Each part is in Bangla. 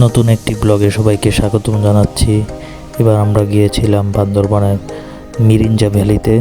নতুন একটি ব্লগে সবাইকে স্বাগতম জানাচ্ছি। এবার আমরা গিয়েছিলাম বান্দরবানের মিরিঞ্জা ভ্যালিতে।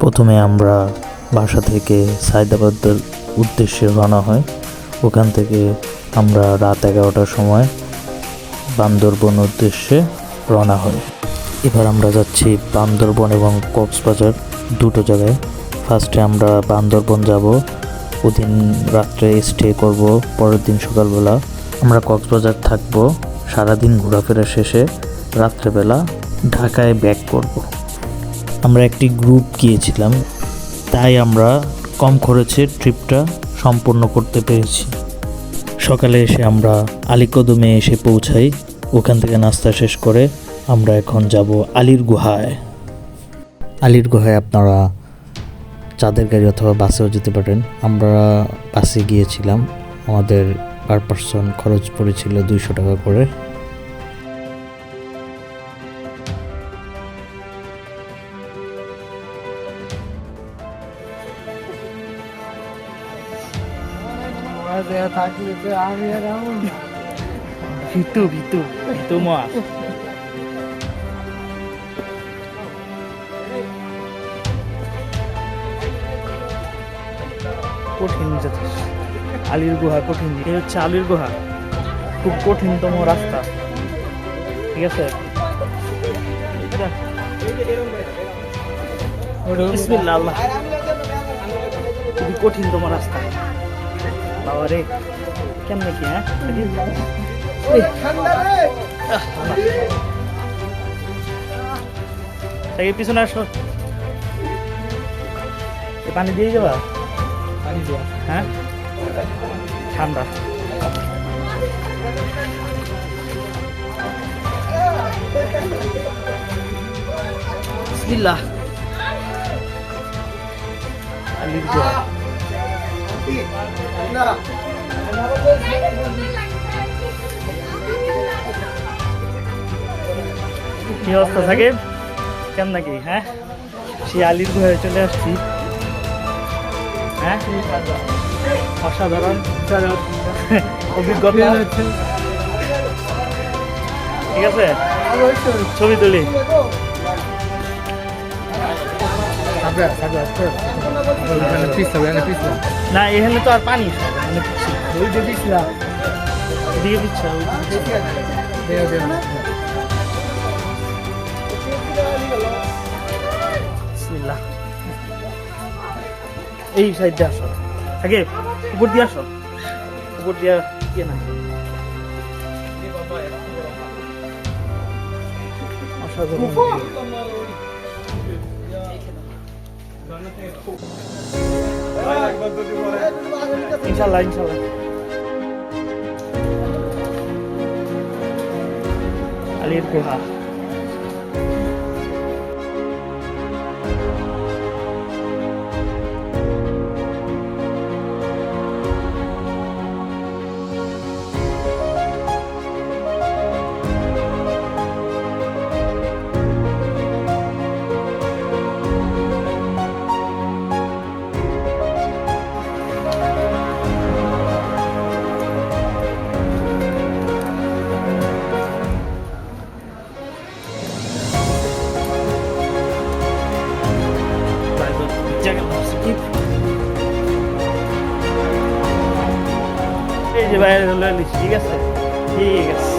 প্রথমে আমরা বাসা থেকে সায়দাবাদের উদ্দেশ্যে রওনা হয়। ওখান থেকে আমরা রাত 11টার সময় বান্দরবন উদ্দেশ্যে রওনা হয়। এবার আমরা যাচ্ছি বান্দরবন এবং কক্সবাজার দুটো জায়গায়। ফার্স্টে আমরা বান্দরবন যাব, ওদিন রাত্রে স্টে করব, পরের দিন সকালবেলা আমরা কক্সবাজার থাকবো। সারাদিন ঘোরাফেরা শেষে রাত্রেবেলা ঢাকায় ব্যাক করব। আমরা একটি গ্রুপ গিয়েছিলাম, তাই আমরা কম খরচে ট্রিপটা সম্পূর্ণ করতে পেরেছি। সকালে এসে আমরা আলীকদমে এসে পৌঁছাই। ওখান থেকে নাস্তা শেষ করে আমরা এখন যাব আলীর গুহায়। আলীর গুহায় আপনারা চাঁদের গাড়ি অথবা বাসেও যেতে পারেন। আমরা বাসে গিয়েছিলাম, আমাদের পার পারসন খরচ পড়েছিল 200 টাকা করে। ভিতু মা কঠিন আলীর গুহা কঠিন। এই হচ্ছে আলীর গুহা, খুব কঠিনতম রাস্তা। ঠিক আছে, বিসমিল্লাহ আল্লাহ। খুবই কঠিনতম রাস্তা বাবা রে। কেমনে কি পিছনে আসো, পানি দিয়ে যাবা। হ্যাঁ, ঠান্ডা। বিসমিল্লাহ। আলীর গুহা কি অবস্থা থাকে কেমন নাকি? হ্যাঁ, সেই আলীর গুহায় চলে আসছি। হ্যাঁ, অসাধারণ অভিজ্ঞতা। ঠিক আছে, ছবি তুলি। না, এখানে তো আর পানি দিয়ে দিচ্ছে। এই সাইড দিয়ে আসো, আগে উপর দিয়ে আসো, উপর দিয়ে ইয়ে না। ইনশাল্লাহ ইনশাল্লাহ। আলীর গুহা এই যে বাইরে হলো। ঠিক আছে, ঠিক আছে।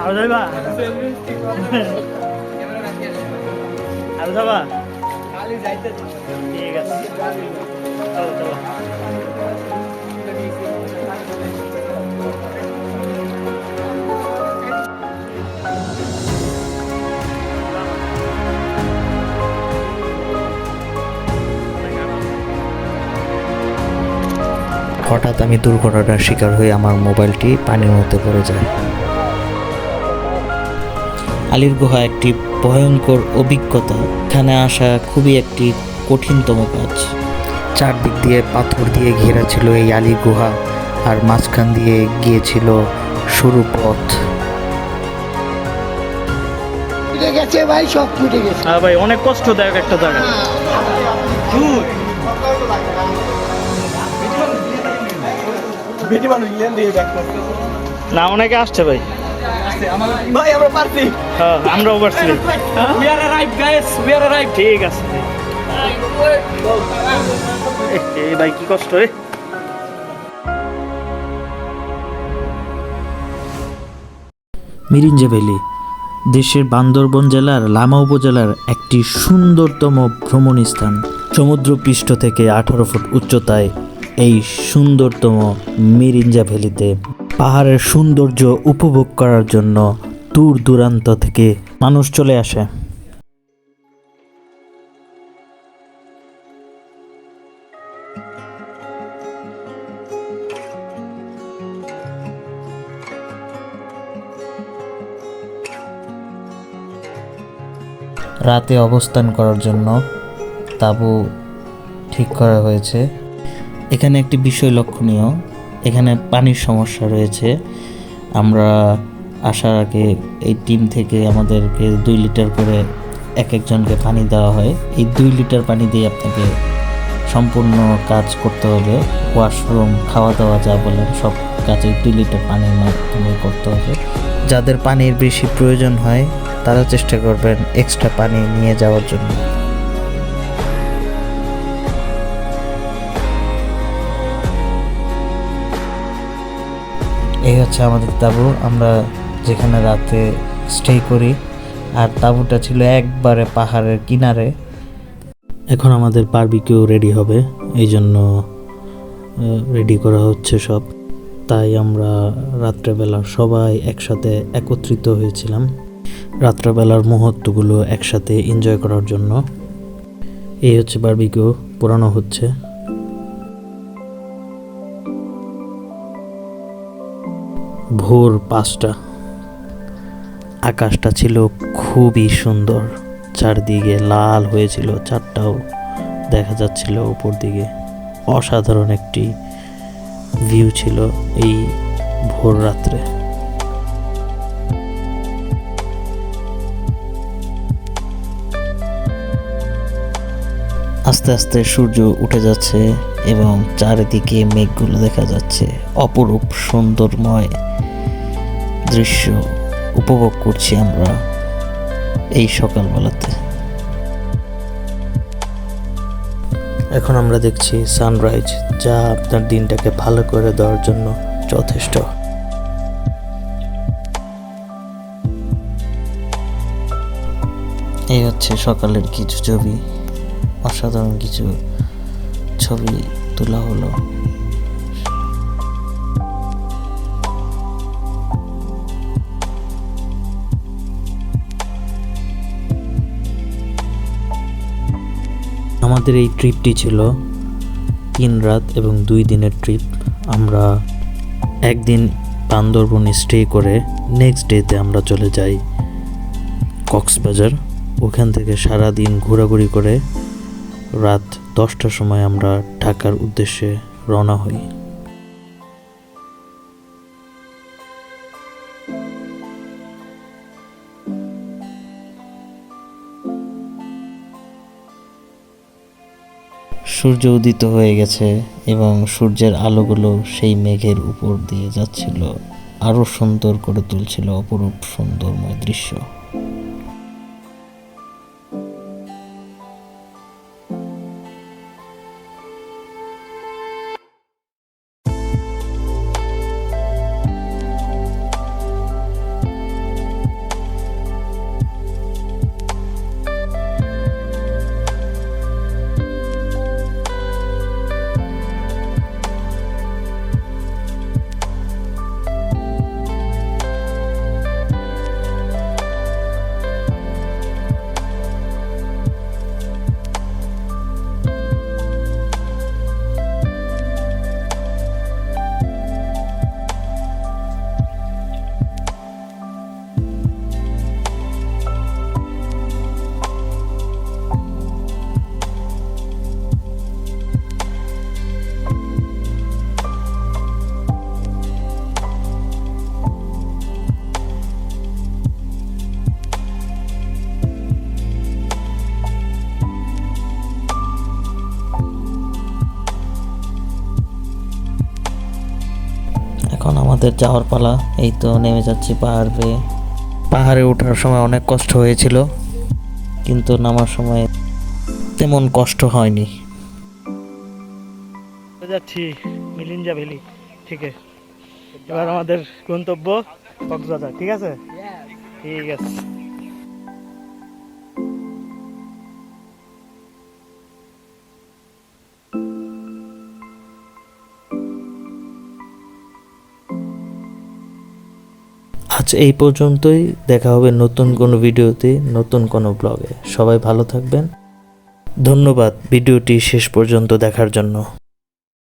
আরো যাইবা? আরো যাবা? ঠিক আছে, চলো চলো। হঠাৎ আমি দুর্ঘটনার শিকার হয়ে আমার মোবাইলটি পানির মধ্যে পড়ে যায়। আলীর গুহা একটি ভয়ঙ্কর অভিজ্ঞতা। এখানে আসা খুবই একটি কঠিনতম কাজ। চারদিক দিয়ে পাথর দিয়ে ঘেরা ছিল এই আলীর গুহা, আর মাঝখান দিয়ে গিয়েছিল সরু পথ। ফুটে গেছে ভাই, সব ফুটে গেছে। হ্যাঁ ভাই, অনেক কষ্টদায়ক একটা জায়গা। না, অনেকে আসছে ভাই। ভাই আমরা পারছি। হ্যাঁ, আমরাও পারছি। ঠিক আছে এই ভাই, কি কষ্ট রে। মিরিঞ্জা ভ্যালি দেশের বান্দরবন জেলার লামা উপজেলার একটি সুন্দরতম ভ্রমণ স্থান। সমুদ্রপৃষ্ঠ থেকে 18 ফুট উচ্চতায় এই সুন্দরতম মিরিঞ্জা ভ্যালিতে পাহাড়ের সৌন্দর্য উপভোগ করার জন্য দূর দূরান্ত থেকে মানুষ চলে আসে। রাতে অবস্থান করার জন্য তাঁবু ঠিক করা হয়েছে। এখানে একটি বিষয় লক্ষণীয়, এখানে পানির সমস্যা রয়েছে। আমরা আসার আগে এই টিম থেকে আমাদেরকে 2 লিটার করে এক একজনকে পানি দেওয়া হয়। এই 2 লিটার পানি দিয়ে আপনাকে সম্পূর্ণ কাজ করতে হবে। ওয়াশরুম, খাওয়া দাওয়া যা বলেন সব কাজে 2 লিটার পানির মাধ্যমে করতে হবে। যাদের পানির বেশি প্রয়োজন হয় তারা চেষ্টা করবেন এক্সট্রা পানি নিয়ে যাওয়ার জন্য। এই হচ্ছে আমাদের তাঁবু, আমরা যেখানে রাতে স্টে করি। আর তাঁবুটা ছিল একবারে পাহাড়ের কিনারে। এখন আমাদের বারবিকিউ রেডি হবে, এই জন্য রেডি করা হচ্ছে সব। তাই আমরা রাত্রেবেলা সবাই একসাথে একত্রিত হয়েছিলাম রাত্রেবেলার মুহূর্তগুলো একসাথে এনজয় করার জন্য। এই হচ্ছে বারবিকিউ পোড়ানো হচ্ছে। ভোর 5টা, আকাশটা ছিল খুবই সুন্দর, চারদিকে লাল হয়েছিল, চাঁদটাও দেখা যাচ্ছিল উপর দিকে। অসাধারণ একটি ভিউ ছিল এই ভোর রাত্রে। আস্তে আস্তে সূর্য উঠে যাচ্ছে এবং চারিদিকে মেঘগুলো দেখা যাচ্ছে। অপরূপ সুন্দরময় দৃশ্য উপভোগ করছি আমরা এই সকালবেলাতে। এখন আমরা দেখছি সানরাইজ, যা আপনার দিনটাকে ভালো করে দেওয়ার জন্য যথেষ্ট। এই হচ্ছে সকালের কিছু ছবি, অসাধারণ কিছু ছবি তোলা হলো। আমাদের এই ট্রিপটি ছিল 3 রাত এবং 2 দিনের ট্রিপ। আমরা একদিন বান্দরবনে স্টে করে নেক্সট ডেতে আমরা চলে যাই কক্সবাজার। ওখান থেকে সারাদিন ঘোরাঘুরি করে রাত 10টার সময় আমরা ঢাকার উদ্দেশ্যে রওনা হই। সূর্য উদিত হয়ে গেছে এবং সূর্যের আলোগুলো সেই মেঘের উপর দিয়ে যাচ্ছিল, আরো সুন্দর করে তুলছিল অপরূপ সুন্দরময় দৃশ্য। আমাদের যাওয়ার পালা। এই তো নেমে যাচ্ছি পাহাড় বেয়ে। পাহাড়ে ওঠার সময় অনেক কষ্ট হয়েছিল, কিন্তু নামার সময় তেমন কষ্ট হয়নি। যাচ্ছি মিরিঞ্জা ভ্যালি থেকে। এবার আমাদের গন্তব্য কক্সবাজার। ঠিক আছে, ঠিক আছে। আজ এই পর্যন্তই। দেখা হবে নতুন কোনো ভিডিওতে, নতুন কোনো ব্লগে। সবাই ভালো থাকবেন। ধন্যবাদ ভিডিওটি শেষ পর্যন্ত দেখার জন্য।